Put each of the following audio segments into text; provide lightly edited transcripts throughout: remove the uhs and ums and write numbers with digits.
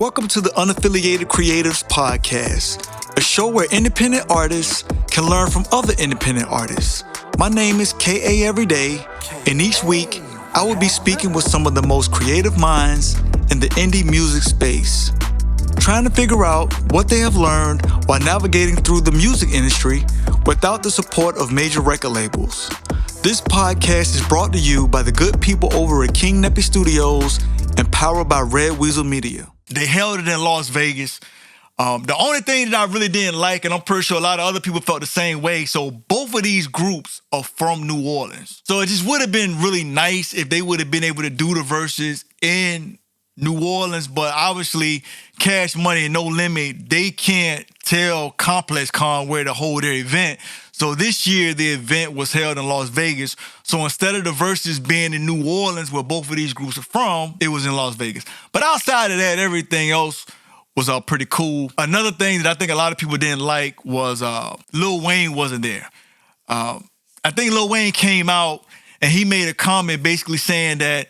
Welcome to the Unaffiliated Creatives Podcast, a show where independent artists can learn from other independent artists. My name is K.A. Everyday, and each week I will be speaking with some of the most creative minds in the indie music space, trying to figure out what they have learned while navigating through the music industry without the support of major record labels. This podcast is brought to you by the good people over at King Neppy Studios and powered by Red Weasel Media. They held it in Las Vegas. The only thing that I really didn't like, and I'm pretty sure a lot of other people felt the same way, so both of these groups are from New Orleans. So it just would have been really nice if they would have been able to do the Verzuz in New Orleans, but obviously Cash Money and No Limit, they can't tell ComplexCon where to hold their event. So this year, the event was held in Las Vegas. So instead of the Verzuz being in New Orleans, where both of these groups are from, it was in Las Vegas. But outside of that, everything else was pretty cool. Another thing that I think a lot of people didn't like was Lil Wayne wasn't there. I think Lil Wayne came out and he made a comment basically saying that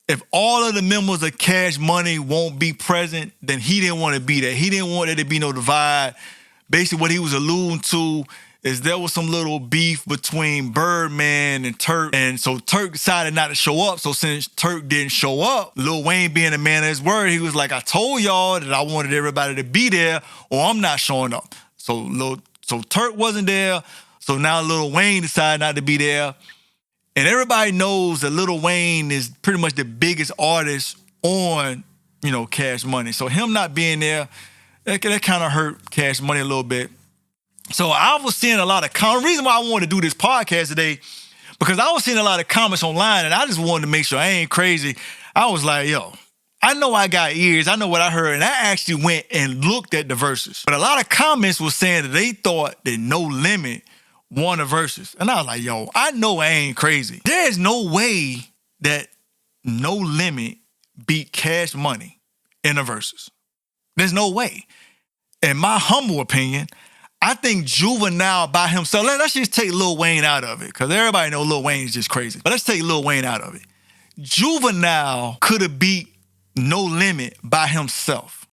if all of the members of Cash Money won't be present, then he didn't want to be there. He didn't want there to be no divide. Basically, what he was alluding to is there was some little beef between Birdman and Turk. And so Turk decided not to show up. So since Turk didn't show up, Lil Wayne being a man of his word, he was like, I told y'all that I wanted everybody to be there or I'm not showing up. So Turk wasn't there. So now Lil Wayne decided not to be there. And everybody knows that Lil Wayne is pretty much the biggest artist on, Cash Money. So him not being there, that kind of hurt Cash Money a little bit. So I was seeing a lot of comments. The reason why I wanted to do this podcast today, because I was seeing a lot of comments online and I just wanted to make sure I ain't crazy. I was like, yo, I know I got ears. I know what I heard. And I actually went and looked at the Verzuz. But a lot of comments were saying that they thought that No Limit won the Verzuz. And I was like, yo, I know I ain't crazy. There's no way that No Limit beat Cash Money in the Verzuz. There's no way. In my humble opinion, I think Juvenile by himself, let's just take Lil Wayne out of it, because everybody know Lil Wayne is just crazy. But let's take Lil Wayne out of it. Juvenile could have beat No Limit by himself.